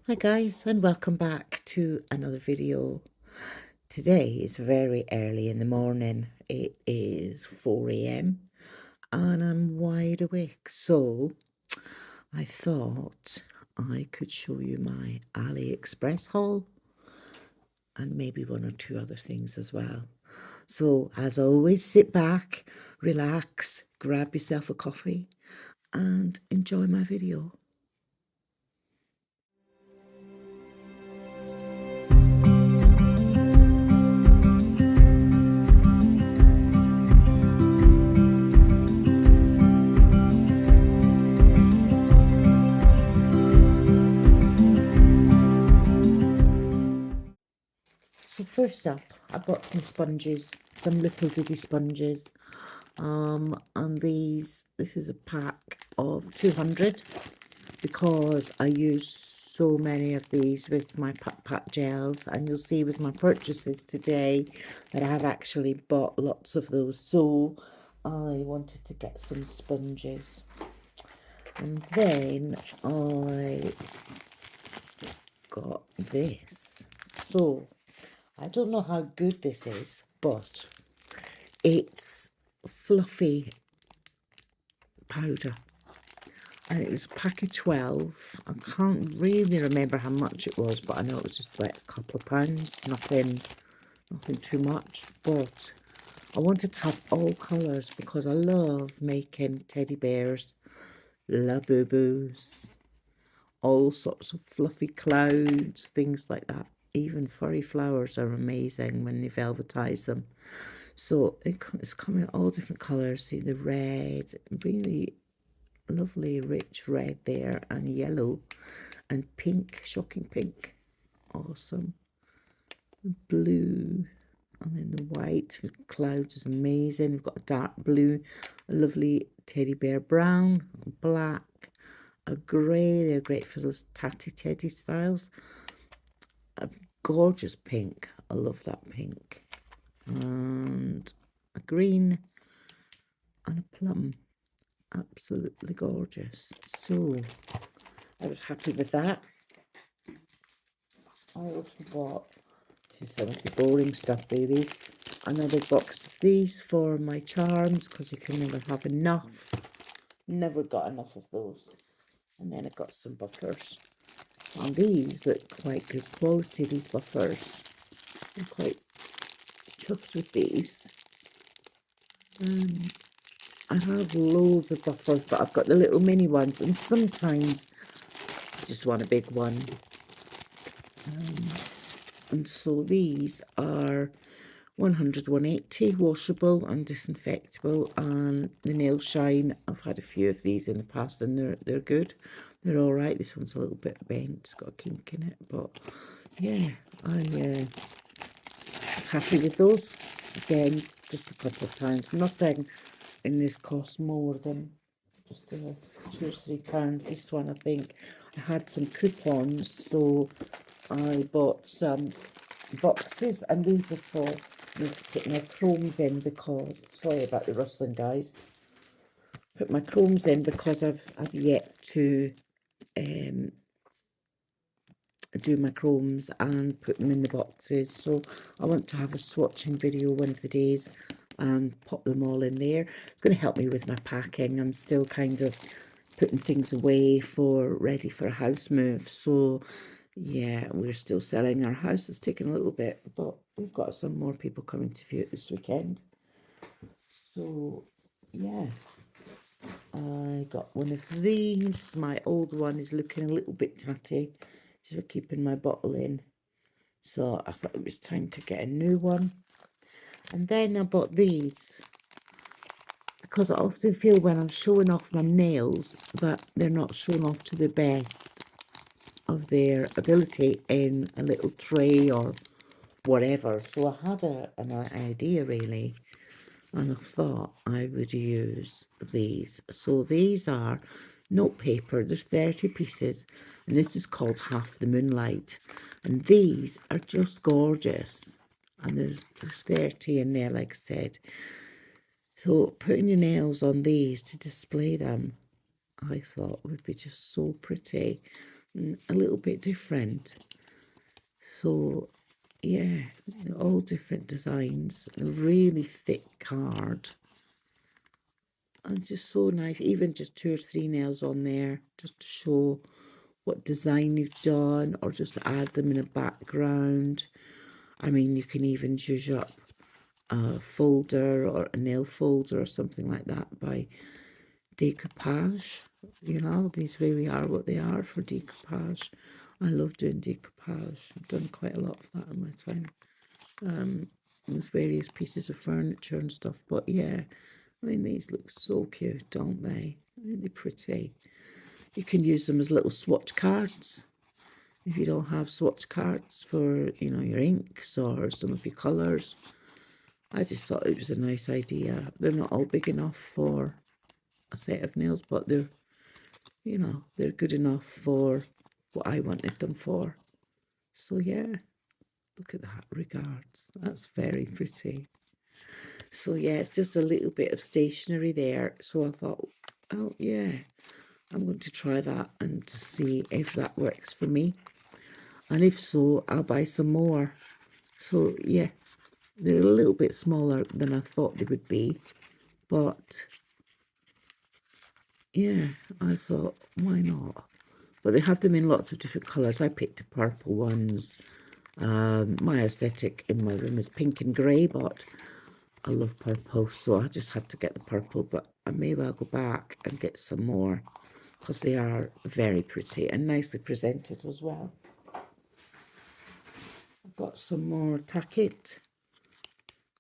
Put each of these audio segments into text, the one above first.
Hi guys, and welcome back to another video. Today is very early in the morning. It is 4 a.m. and I'm wide awake. So I thought I could show you my AliExpress haul and maybe one or two other things as well. So as always, sit back, relax, grab yourself a coffee and enjoy my video. So first up, I bought some sponges, some little bitty sponges. And this is a pack of 200 because I use so many of these with my pat gels, and you'll see with my purchases today that I have actually bought lots of those. So I wanted to get some sponges, and then I got this. So I don't know how good this is, but it's fluffy powder, and it was a pack of 12. I can't really remember how much it was, but I know it was just like a couple of pounds, nothing too much. But I wanted to have all colours because I love making teddy bears, Labubu's, all sorts of fluffy clouds, things like that. Even furry flowers are amazing when they velvetize them. So it's coming all different colours. See the red, really lovely rich red there, and yellow and pink, shocking pink, awesome, blue, and then the white with clouds is amazing. We've got a dark blue, a lovely teddy bear brown, black, a grey. They're great for those tatty teddy styles. A gorgeous pink, I love that pink, and a green and a plum, absolutely gorgeous. So I was happy with that. I also bought, this is some of the boring stuff, baby, another box of these for my charms because you can never have enough. Never got enough of those. And then I got some buffers. And these look quite good quality, these buffers. I'm quite chuffed with these. I have loads of buffers, but I've got the little mini ones, and sometimes I just want a big one. And so these are 100, 180, washable and disinfectable, and the nail shine. I've had a few of these in the past, and they're good. They're all right. This one's a little bit bent; it's got a kink in it, but yeah, I'm happy with those. Again, just a couple of times. Nothing in this cost more than just £2 or £3. This one, I think, I had some coupons, so I bought some boxes, and these are for me to put my chromes in because, sorry about the rustling, guys. Put my chromes in because I've yet to do my chromes and put them in the boxes. So I want to have a swatching video one of the days and pop them all in there. It's going to help me with my packing. I'm still kind of putting things away for ready for a house move. So yeah, we're still selling our house. It's taken a little bit, but we've got some more people coming to view it this weekend. So yeah, I got one of these. My old one is looking a little bit tatty. So keeping my bottle in. So I thought it was time to get a new one. And then I bought these because I often feel when I'm showing off my nails that they're not shown off to the best of their ability in a little tray or whatever. So I had an idea really, and I thought I would use these. So these are note paper. There's 30 pieces, and this is called Half the Moonlight. And these are just gorgeous. And there's 30 in there, like I said. So putting your nails on these to display them, I thought would be just so pretty. a little bit different. So yeah, all different designs, a really thick card. And just so nice, even just 2 or 3 nails on there, just to show what design you've done, or just to add them in a background. I mean, you can even zhuzh up a folder or a nail folder or something like that by decoupage. You know, these really are what they are for decoupage. I love doing decoupage. I've done quite a lot of that in my time. With various pieces of furniture and stuff. But yeah, I mean, these look so cute, don't they? Really pretty. You can use them as little swatch cards. If you don't have swatch cards for, you know, your inks or some of your colours. I just thought it was a nice idea. They're not all big enough for a set of nails, but they're, you know, they're good enough for what I wanted them for. So yeah, look at that, regards. That's very pretty. So yeah, it's just a little bit of stationery there. So I thought, oh yeah, I'm going to try that and to see if that works for me. And if so, I'll buy some more. So yeah, they're a little bit smaller than I thought they would be. But yeah, I thought, why not? But they have them in lots of different colours. I picked the purple ones. My aesthetic in my room is pink and grey, but I love purple, so I just had to get the purple. But I may well go back and get some more, because they are very pretty and nicely presented as well. I've got some more tacket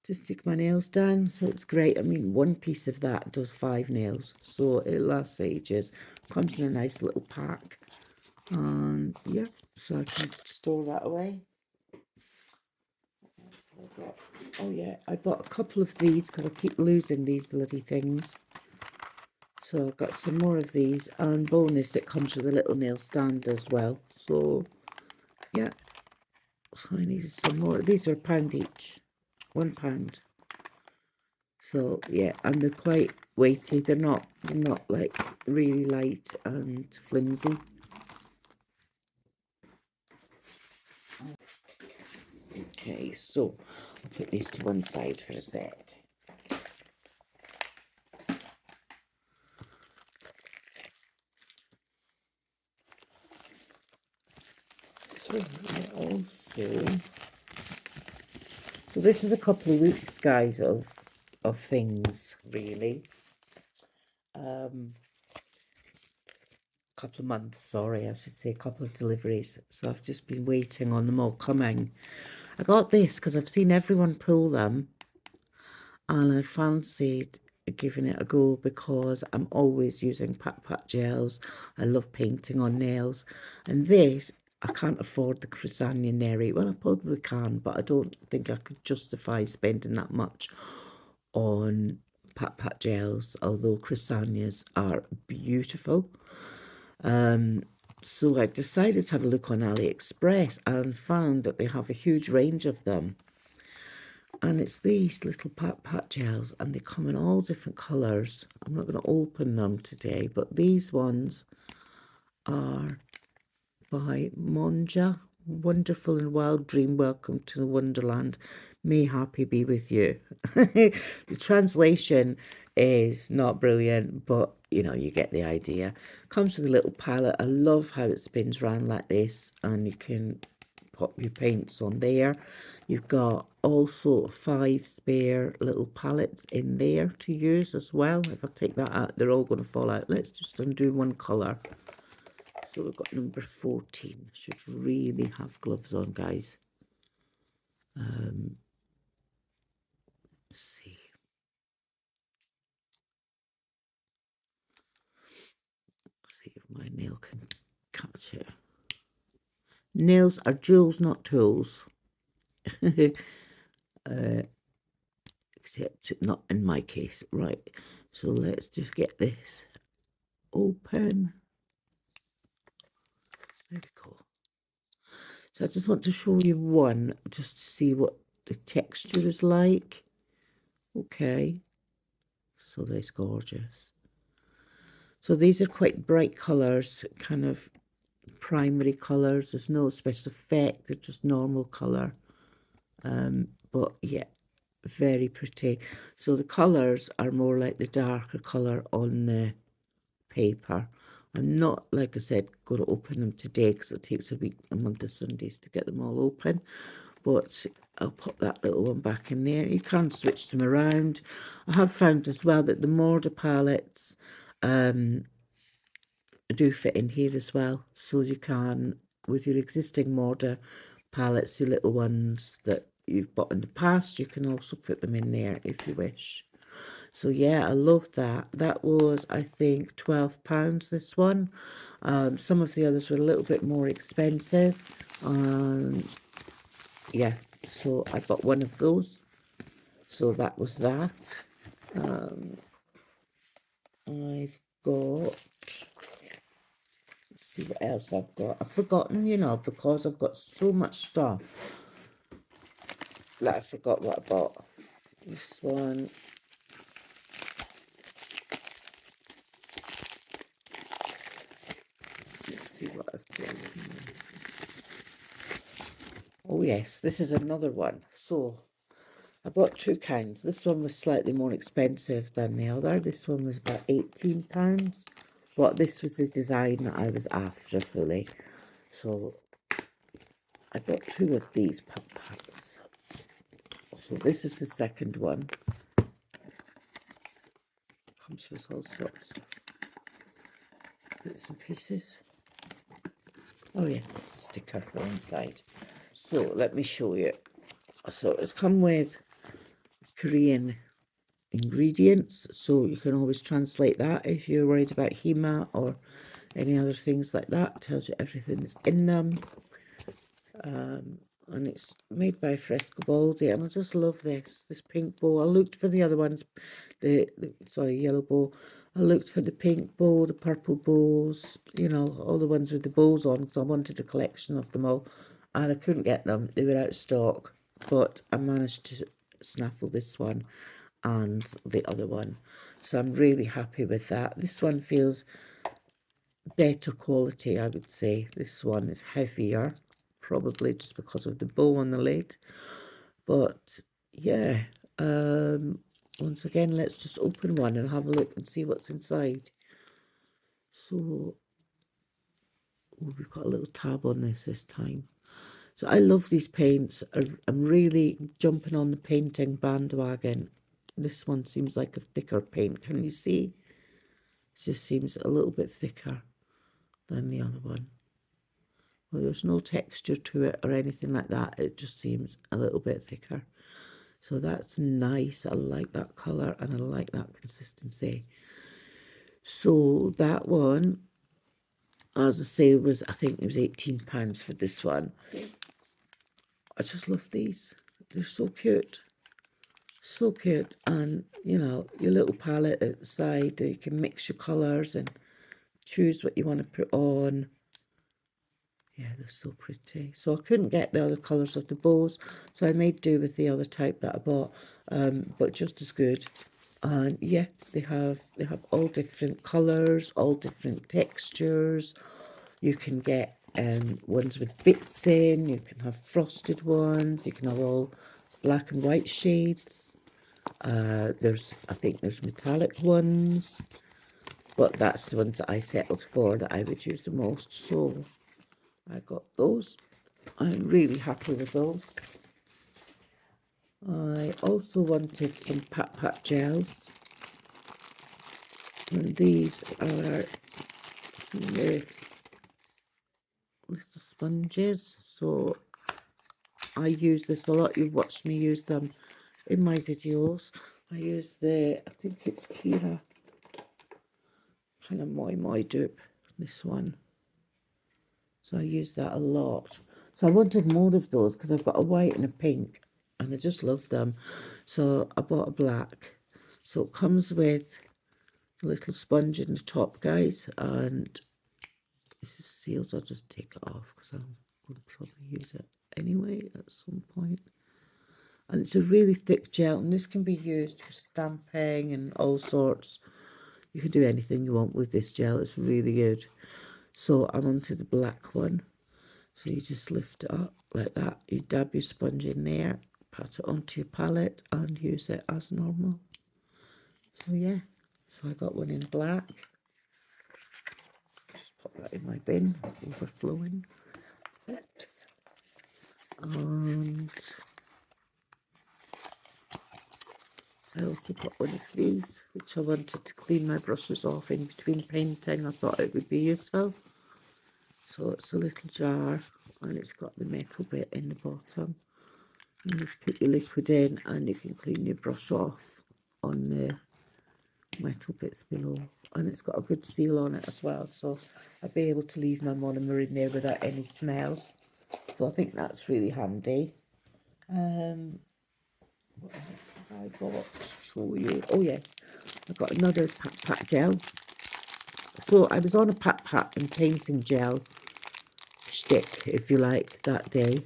to stick my nails down, so it's great. I mean, one piece of that does 5 nails, so it lasts ages. Comes in a nice little pack, and yeah, so I can store that away. Oh yeah, I bought a couple of these because I keep losing these bloody things. So I've got some more of these, and bonus, it comes with a little nail stand as well. So yeah, so I needed some more. These are £1 each, £1. So yeah, and they're quite weighty. They're not like really light and flimsy. Okay, so I'll put these to one side for a sec. So this is a couple of weeks, guys, of things, really. Couple of months, sorry, I should say, a couple of deliveries. So I've just been waiting on them all coming. I got this because I've seen everyone pull them, and I fancied giving it a go because I'm always using Pat Pat gels. I love painting on nails, and this, I can't afford the Cresania Neri. Well, I probably can, but I don't think I could justify spending that much on Pat Pat gels, although Cresanias are beautiful. So I decided to have a look on AliExpress and found that they have a huge range of them. And it's these little Pat Pat gels, and they come in all different colours. I'm not going to open them today, but these ones are by Monja. Wonderful and wild dream, welcome to Wonderland. May happy be with you. The translation is not brilliant, but you know, you get the idea. Comes with a little palette. I love how it spins around like this, and you can pop your paints on there. You've got also 5 spare little palettes in there to use as well. If I take that out, they're all going to fall out. Let's just undo one colour. So we've got number 14. Should really have gloves on, guys. Let's see. Let's see if my nail can catch it. Nails are jewels, not tools. Except not in my case. Right. So let's just get this open. There we go. So I just want to show you one, just to see what the texture is like. Okay. So that's gorgeous. So these are quite bright colours, kind of primary colours. There's no special effect. They're just normal colour. But yeah, very pretty. So the colours are more like the darker colour on the paper. I'm not, like I said, going to open them today because it takes a month of Sundays to get them all open. But I'll pop that little one back in there. You can switch them around. I have found as well that the mortar palettes do fit in here as well. So you can, with your existing mortar palettes, your little ones that you've bought in the past, you can also put them in there if you wish. So yeah, I love that. That was, I think, £12, this one. Some of the others were a little bit more expensive. Yeah, so I got one of those. So that was that. I've got, let's see what else I've got. I've forgotten, you know, because I've got so much stuff that I forgot what I bought. This one. Let's see what I've got. Oh yes, this is another one. So I bought two kinds. This one was slightly more expensive than the other. This one was about £18. But this was the design that I was after fully. So I got two of these packs. So this is the second one. Comes with all sorts of bits and pieces. Oh yeah, it's a sticker for inside. So let me show you. So it's come with Korean ingredients, so you can always translate that if you're worried about Hima or any other things like that. It tells you everything that's in them. And it's made by Frescobaldi, and I just love this pink bow. I looked for the other ones, yellow bow. I looked for the pink bow, the purple bows, you know, all the ones with the bows on, because I wanted a collection of them all, and I couldn't get them. They were out of stock, but I managed to snaffle this one and the other one, so I'm really happy with that. This one feels better quality, I would say. This one is heavier, probably just because of the bow on the lid, but yeah, once again, let's just open one and have a look and see what's inside. So we've got a little tab on this time. So I love these paints. I'm really jumping on the painting bandwagon. This one seems like a thicker paint. Can you see? It just seems a little bit thicker than the other one. Well, there's no texture to it or anything like that. It just seems a little bit thicker. So that's nice. I like that colour and I like that consistency. So that one, as I say, I think it was £18 for this one. I just love these. They're so cute. So cute. And, you know, your little palette at the side, you can mix your colours and choose what you want to put on. Yeah, they're so pretty. So I couldn't get the other colours of the bows, so I made do with the other type that I bought, but just as good. And yeah, they have all different colours, all different textures. You can get ones with bits in, you can have frosted ones, you can have all black and white shades. I think there's metallic ones, but that's the ones that I settled for that I would use the most. So I got those. I'm really happy with those. I also wanted some Pat Pat gels. And these are the little sponges. So I use this a lot. You've watched me use them in my videos. I use I think it's Kira. Kind of Moi dupe. This one. So I use that a lot. So I wanted more of those because I've got a white and a pink and I just love them. So I bought a black. So it comes with a little sponge in the top, guys. And this is sealed. I'll just take it off because I'm going to probably use it anyway at some point. And it's a really thick gel. And this can be used for stamping and all sorts. You can do anything you want with this gel. It's really good. So I'm onto the black one. So you just lift it up like that. You dab your sponge in there, pat it onto your palette and use it as normal. So yeah, so I got one in black. Just put that in my bin, overflowing. Oops. And I also got one of these, which I wanted to clean my brushes off in between painting. I thought it would be useful. So it's a little jar and it's got the metal bit in the bottom. You just put your liquid in and you can clean your brush off on the metal bits below. And it's got a good seal on it as well, so I'll be able to leave my monomer in there without any smell. So I think that's really handy. What else have I got to show you? Oh yes, I got another pat gel. So I was on a pat and painting gel stick, if you like, that day.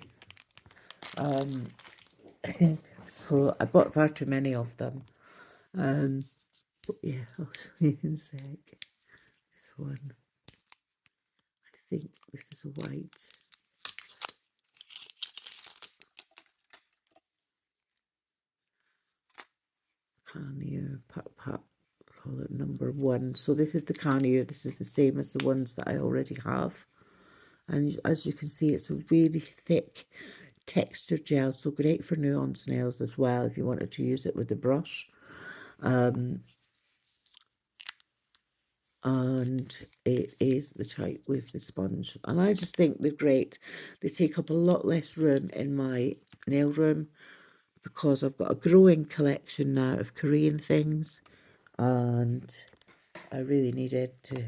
So I bought far too many of them. But yeah, I'll show you in a sec. This one, I think this is a white. Carnier pat, call it number 1. So this is the Carnier. This is the same as the ones that I already have. And as you can see, it's a really thick texture gel, so great for nuance nails as well if you wanted to use it with the brush. And it is the type with the sponge, and I just think they're great. They take up a lot less room in my nail room because I've got a growing collection now of Korean things, and I really needed to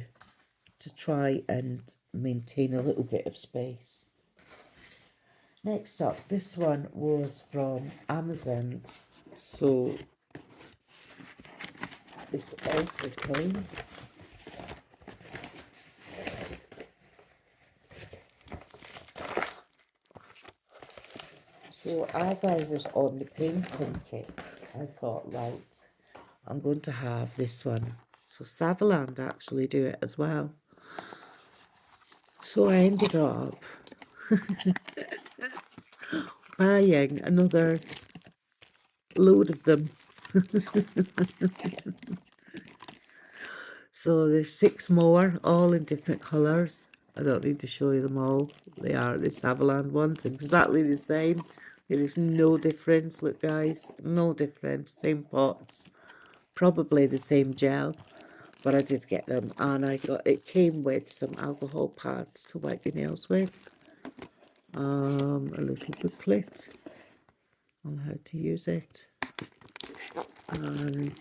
try and maintain a little bit of space. Next up, this one was from Amazon, so it also came. So as I was on the painting kit, I thought, right, I'm going to have this one. So Savaland actually do it as well. So I ended up buying another load of them. So there's 6 more, all in different colours. I don't need to show you them all. They are the Savaland ones, exactly the same. There is no difference, look guys, no difference, same pots, probably the same gel, but I did get them, and it came with some alcohol pads to wipe your nails with, a little booklet on how to use it, and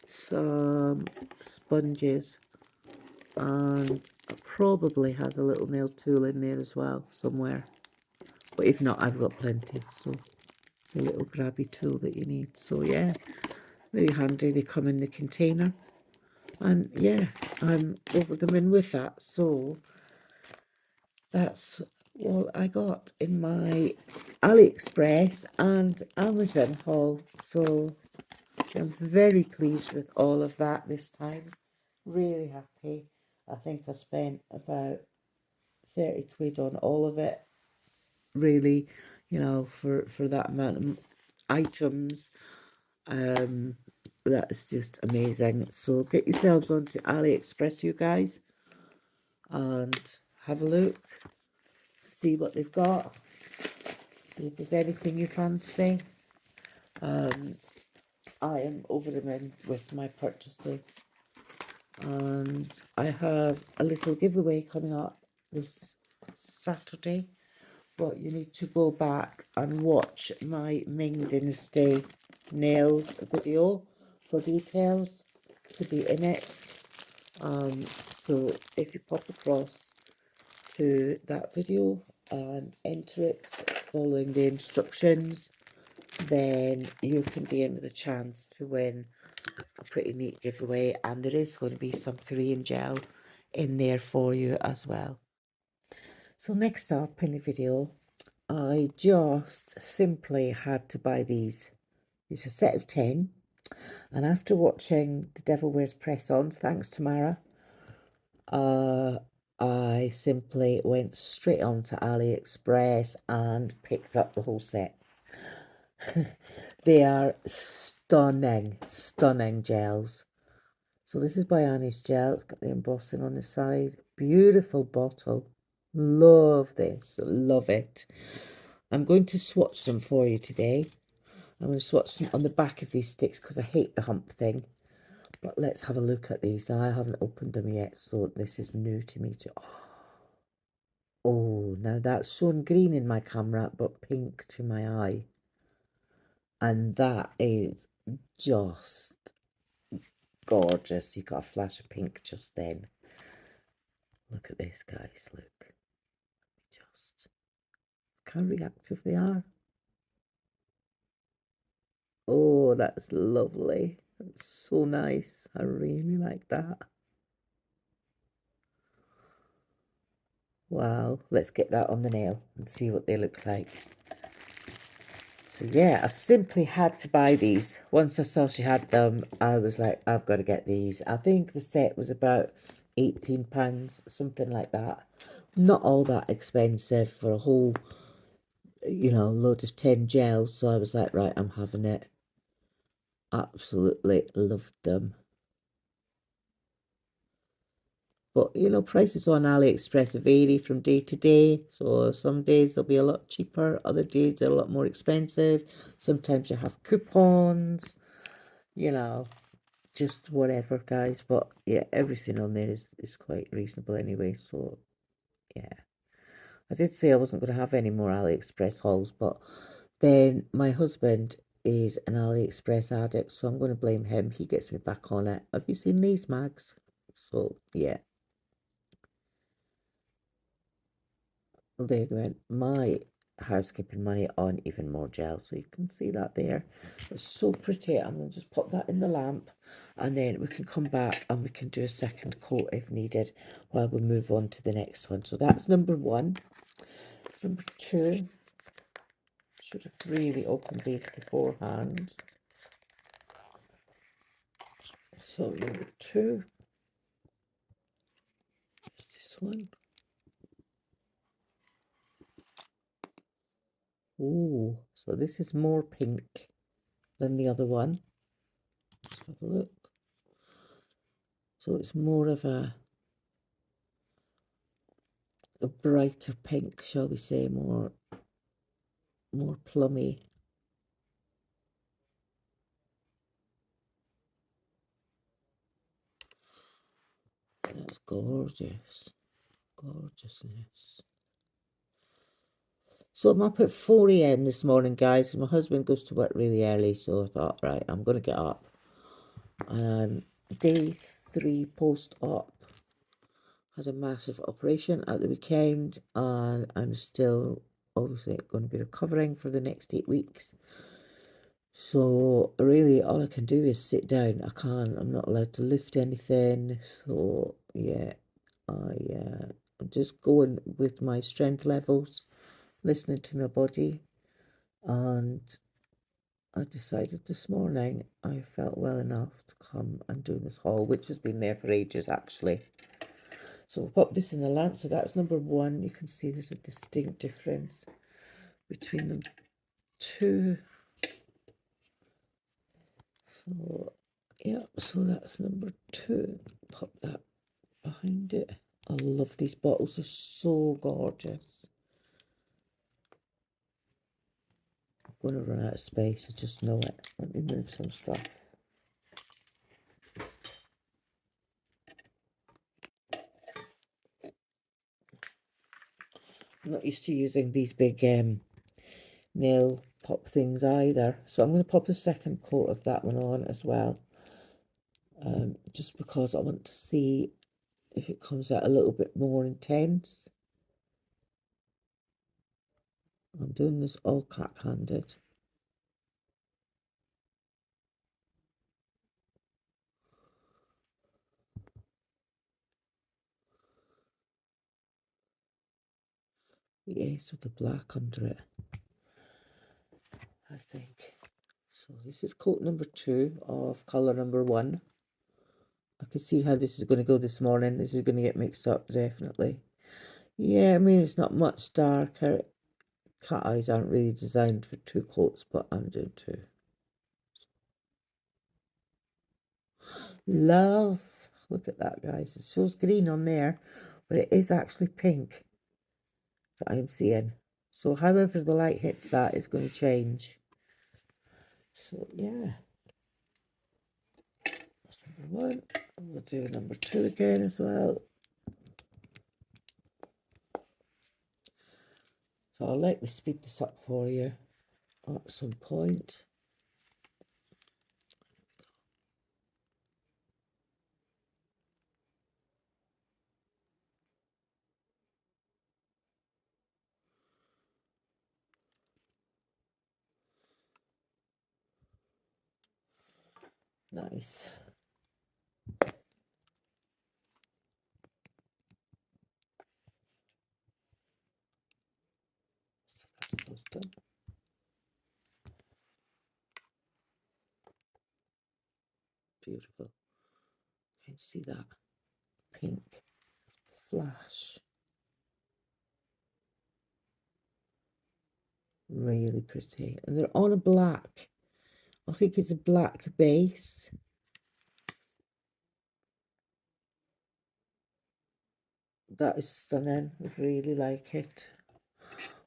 some sponges, and it probably has a little nail tool in there as well somewhere, but if not, I've got plenty. So the little grabby tool that you need. So yeah, really handy. They come in the container, and yeah, I'm over them in with that. So that's what I got in my AliExpress and Amazon haul. So I'm very pleased with all of that this time. Really happy. I think I spent about 30 quid on all of it. Really, for that amount of items. That is just amazing. So get yourselves onto AliExpress, you guys, and have a look. See what they've got. See if there's anything you fancy. I am over the moon with my purchases, and I have a little giveaway coming up this Saturday, but you need to go back and watch my Ming Dynasty nails video for details to be in it. So if you pop across to that video and enter it following the instructions, then you can be in with a chance to win a pretty neat giveaway, and there is going to be some Korean gel in there for you as well. So next up in the video, I just simply had to buy these. It's a set of 10, and after watching The Devil Wears Press-Ons, thanks to Mara, I simply went straight on to AliExpress and picked up the whole set. They are stunning, stunning gels. So this is by Annie's Gel. It's got the embossing on the side. Beautiful bottle. Love this. Love it. I'm going to swatch them for you today. I'm going to swatch them on the back of these sticks because I hate the hump thing. But let's have a look at these. Now, I haven't opened them yet, so this is new to me too. Oh, now that's shown green in my camera, but pink to my eye. And that is just gorgeous. You got a flash of pink just then. Look at this, guys. Look. Just look how reactive they are. Oh, that's lovely. That's so nice. I really like that. Wow. Let's get that on the nail and see what they look like. So yeah, I simply had to buy these. Once I saw she had them, I was like, I've got to get these. I think the set was about £18, something like that. Not all that expensive for a whole, you know, load of 10 gels. So I was like, right, I'm having it. Absolutely loved them. But, you know, prices on AliExpress vary from day to day. So some days they'll be a lot cheaper. Other days they're a lot more expensive. Sometimes you have coupons, you know, just whatever, guys. But, yeah, everything on there is quite reasonable anyway. So, yeah. I did say I wasn't going to have any more AliExpress hauls. But then my husband is an AliExpress addict. So I'm going to blame him. He gets me back on it. Have you seen these, Mags? So, yeah. Well, there you go. My housekeeping money on even more gel. So you can see that there. It's so pretty. I'm going to just pop that in the lamp. And then we can come back and we can do a second coat if needed while we move on to the next one. So that's number one. Number two. Should have really opened these beforehand. So number two is this one. Ooh, so this is more pink than the other one. Let's have a look. So it's more of a brighter pink, shall we say, more plummy. That's gorgeous. Gorgeousness. So I'm up at 4 a.m. this morning, guys, because my husband goes to work really early. So I thought, right, I'm going to get up. Day 3 post-op. Had a massive operation at the weekend, and I'm still obviously going to be recovering for the next 8 weeks. So really all I can do is sit down. I'm not allowed to lift anything. So yeah, I'm just going with my strength levels, listening to my body. And I decided this morning I felt well enough to come and do this haul, which has been there for ages actually. So we'll pop this in the lamp. So that's number one. You can see there's a distinct difference between them two. So yeah, so that's number two. Pop that behind it. I love these bottles. They're so gorgeous. I'm going to run out of space. I just know it. Let me move some stuff. I'm not used to using these big nail pop things either. So I'm going to pop a second coat of that one on as well. Just because I want to see if it comes out a little bit more intense. I'm doing this all cat-handed. Yes, with the black under it, I think. So this is coat number 2 of colour number 1. I can see how this is going to go this morning. This is going to get mixed up, definitely. Yeah, I mean, it's not much darker. Cat eyes aren't really designed for 2 coats, but I'm doing 2. Love. Look at that, guys. It shows green on there, but it is actually pink that I'm seeing. So however the light hits that, it's going to change. So, yeah. That's number 1. We'll do number 2 again as well. So I'll let me speed this up for you at some point. Nice. So that's those done. Beautiful. Can you see that? Pink flash. Really pretty. And they're on a black. I think it's a black base. That is stunning. I really like it.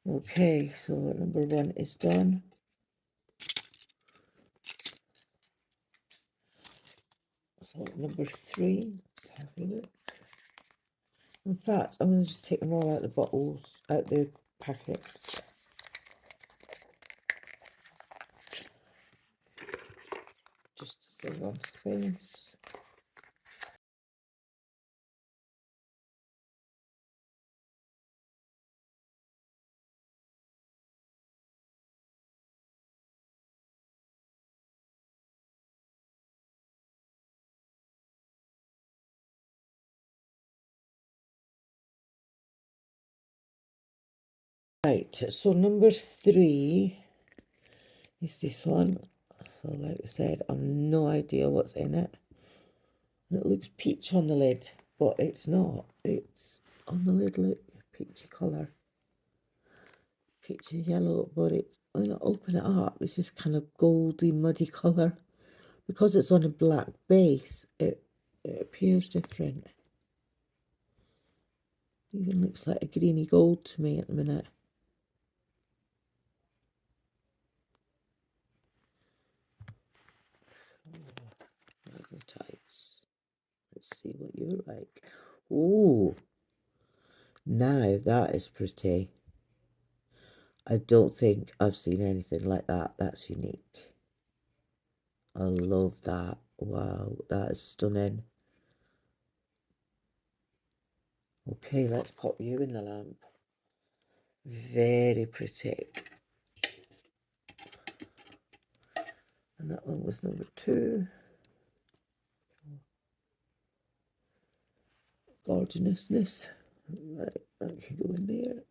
Okay, so number 1 is done. So number 3, let's have a look. In fact, I'm going to just take them all out the bottles, out the packets. Just to save on space. Right, so number 3 is this one. So like I said, I've no idea what's in it. And it looks peach on the lid, but it's not. It's on the lid, look, peachy colour. Peachy yellow, but it's, when I open it up, it's this kind of goldy, muddy colour. Because it's on a black base, it appears different. Even looks like a greeny gold to me at the minute. Other types. Let's see what you like. Ooh, now that is pretty. I don't think I've seen anything like that. That's unique. I love that. Wow, that is stunning. Okay, let's pop you in the lamp. Very pretty. And that one was number 2. Gorgeousness. Right, that can go in there.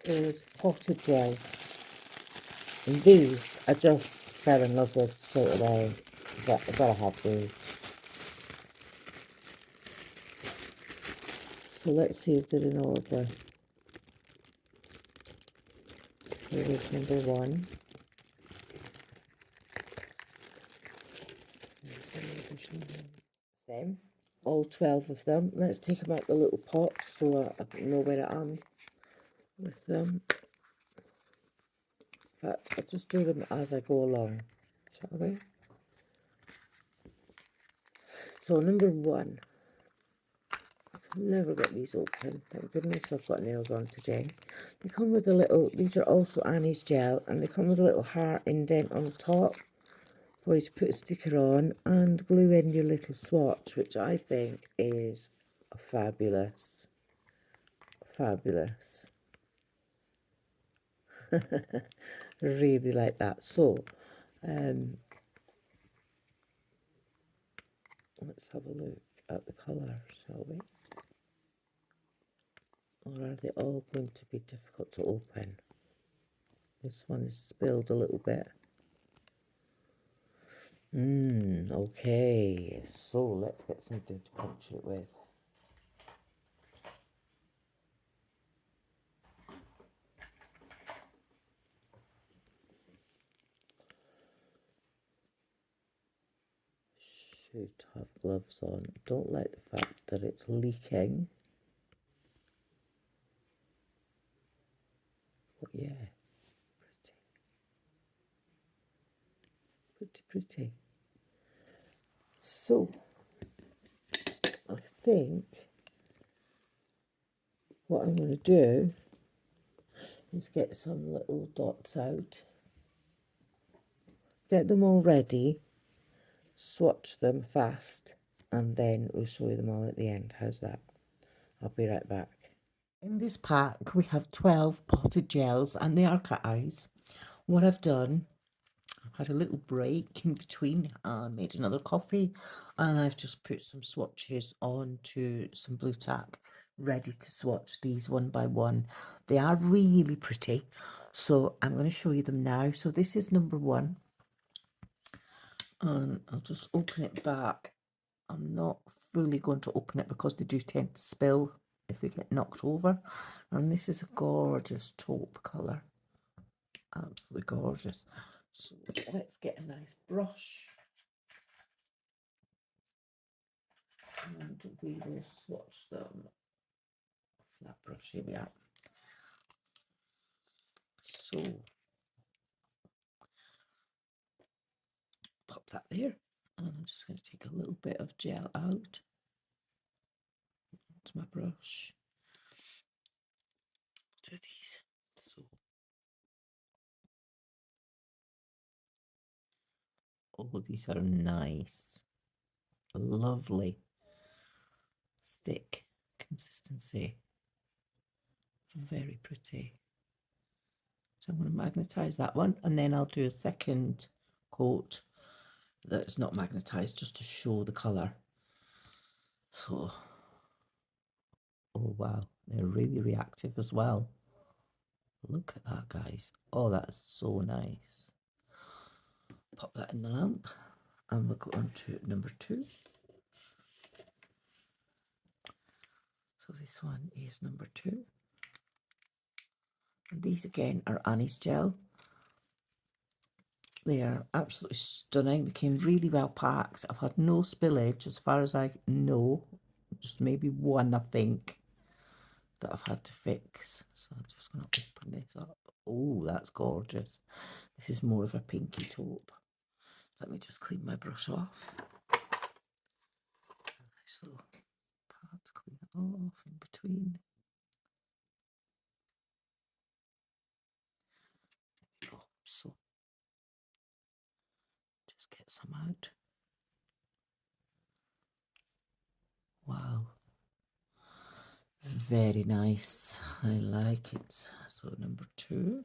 is potted gel. And these I just fell in love with straight away. I've got to have these. So let's see if they're in order. Here is number 1. Them. All 12 of them. Let's take them out the little pots so I know where I am with them. In fact, I'll just do them as I go along, shall we? So number 1. I can never get these open. Thank goodness I've got nails on today. They come with a little, these are also Annie's gel, and they come with a little heart indent on the top for you to put a sticker on and glue in your little swatch, which I think is fabulous. Fabulous. Really like that. So let's have a look at the colour, shall we? Or are they all going to be difficult to open? This one is spilled a little bit. Okay, so let's get something to punch it with. Should have gloves on. Don't like the fact that it's leaking. But yeah, pretty. So, I think what I'm going to do is get some little dots out. Get them all ready. Swatch them fast. And then we'll show you them all at the end. How's that? I'll be right back. In this pack, we have 12 potted gels, and they are cat eyes. What I've done, I've had a little break in between. I made another coffee, and I've just put some swatches onto some blue tack, ready to swatch these one by one. They are really pretty, so I'm going to show you them now. So this is number 1, and I'll just open it back. I'm not fully going to open it because they do tend to spill if they get knocked over. And this is a gorgeous taupe colour. Absolutely gorgeous. So let's get a nice brush. And we will swatch them. Flat brush, here we are. So pop that there. And I'm just going to take a little bit of gel out to my brush. Do these. So, oh, these are nice. Lovely. Thick consistency. Very pretty. So I'm going to magnetise that one, and then I'll do a second coat that's not magnetised just to show the colour. So, oh wow, they're really reactive as well. Look at that, guys. Oh, that's so nice. Pop that in the lamp, and we'll go on to number 2. So this one is number 2. And these again are Annie's gel. They are absolutely stunning. They came really well packed. I've had no spillage as far as I know. Just maybe one, I think, that I've had to fix. So I'm just going to open this up. Oh, that's gorgeous. This is more of a pinky taupe. Let me just clean my brush off. Nice little pad to clean it off in between. There we go. So just get some out. Wow. Very nice. I like it. So number 2.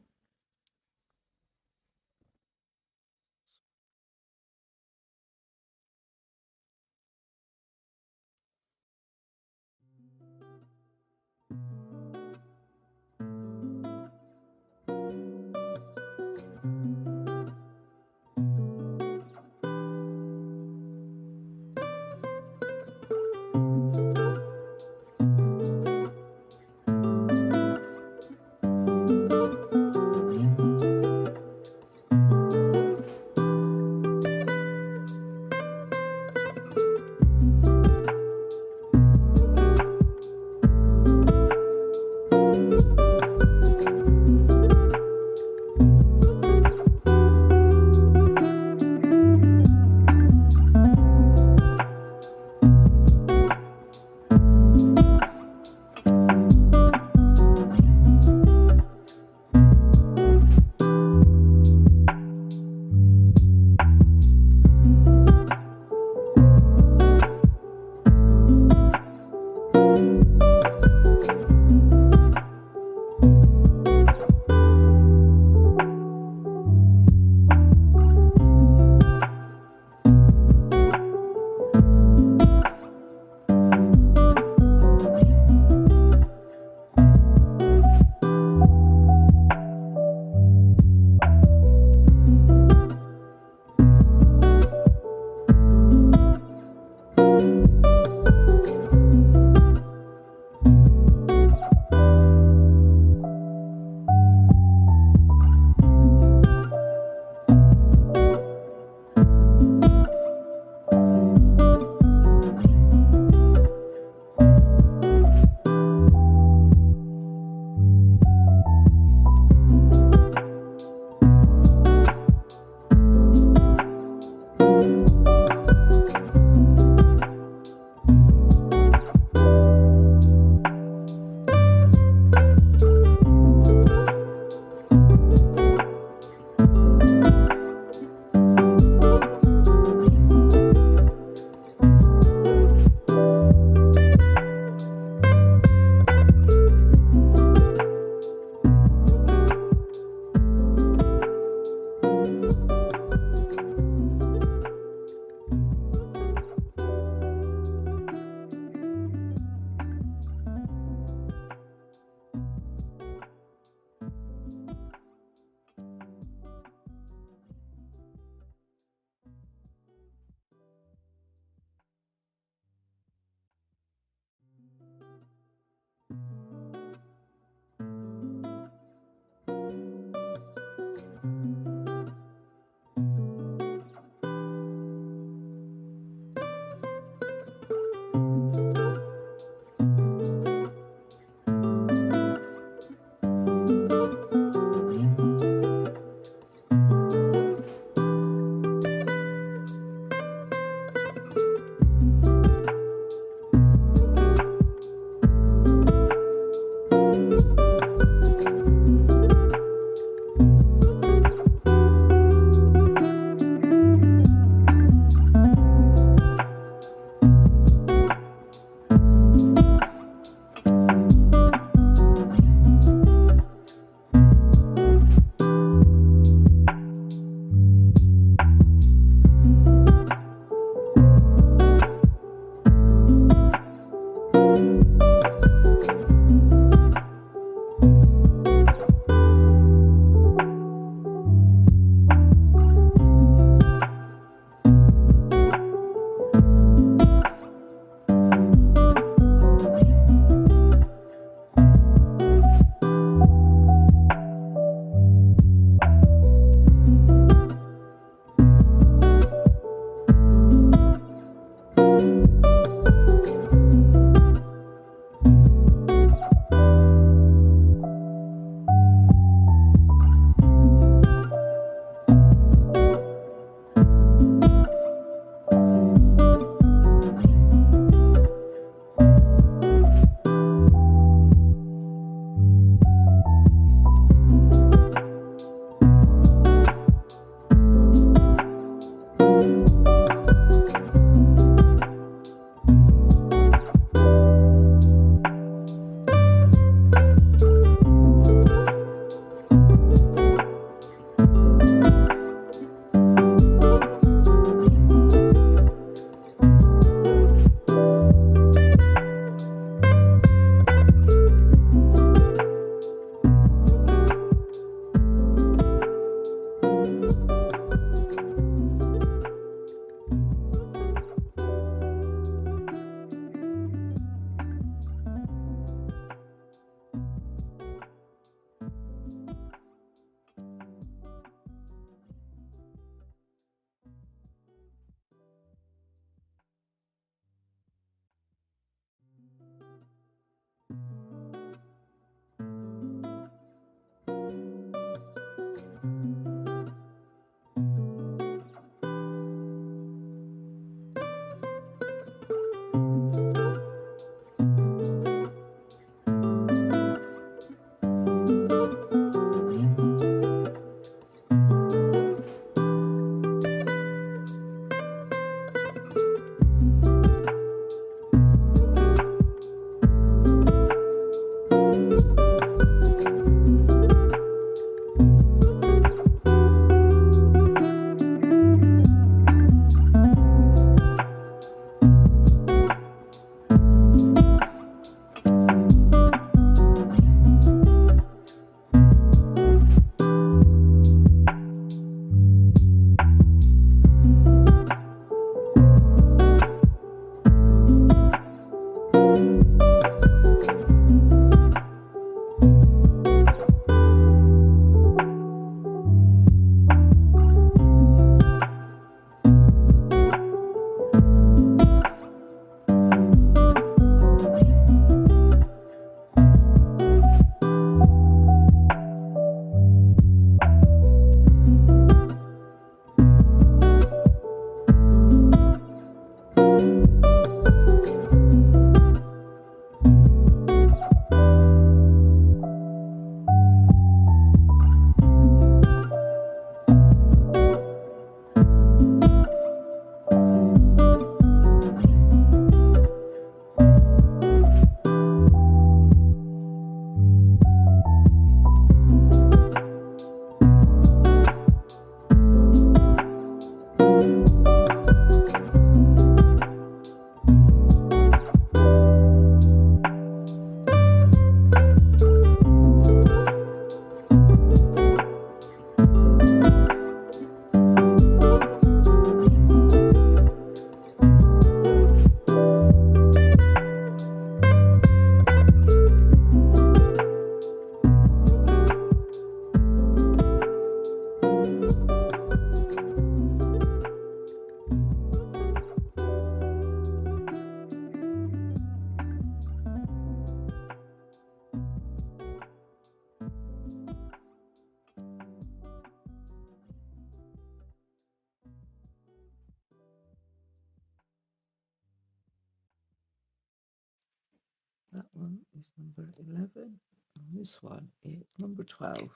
that one is number 11, and this one is number 12.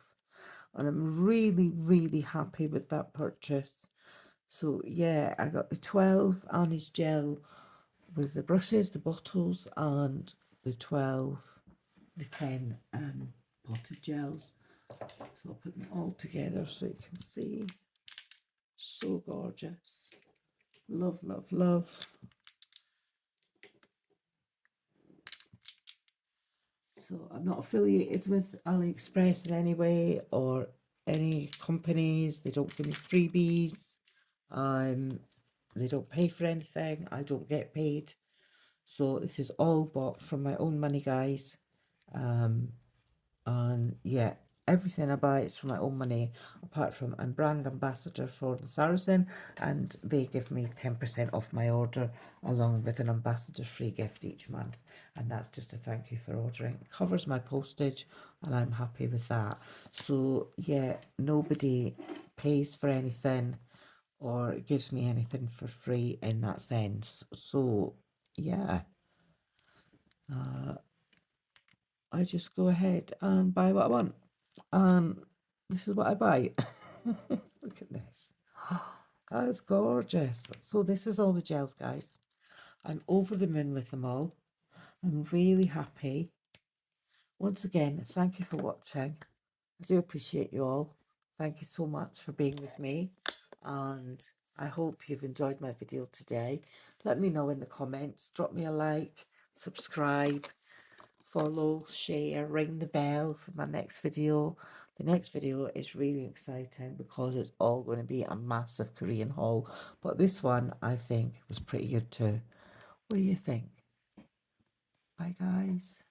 And I'm really, really happy with that purchase. So yeah, I got the 12 Annie's gel with the brushes, the bottles, and the 12, the 10 potted gels. So I'll put them all together so you can see. So gorgeous. Love, love, love. So I'm not affiliated with AliExpress in any way or any companies. They don't give me freebies. They don't pay for anything. I don't get paid. So this is all bought from my own money, guys. And yeah, everything I buy is from my own money, apart from I'm brand ambassador for the Saracen, and they give me 10% off my order along with an ambassador free gift each month, and that's just a thank you for ordering. It covers my postage and I'm happy with that. So yeah, nobody pays for anything or gives me anything for free in that sense. So yeah, I just go ahead and buy what I want. And this is what I buy. Look at this. That's gorgeous. So this is all the gels, guys. I'm over the moon with them all. I'm really happy. Once again, thank you for watching. I do appreciate you all. Thank you so much for being with me. And I hope you've enjoyed my video today. Let me know in the comments. Drop me a like, subscribe, follow, share, ring the bell for my next video. The next video is really exciting because it's all going to be a massive Korean haul. But this one, I think, was pretty good too. What do you think? Bye, guys.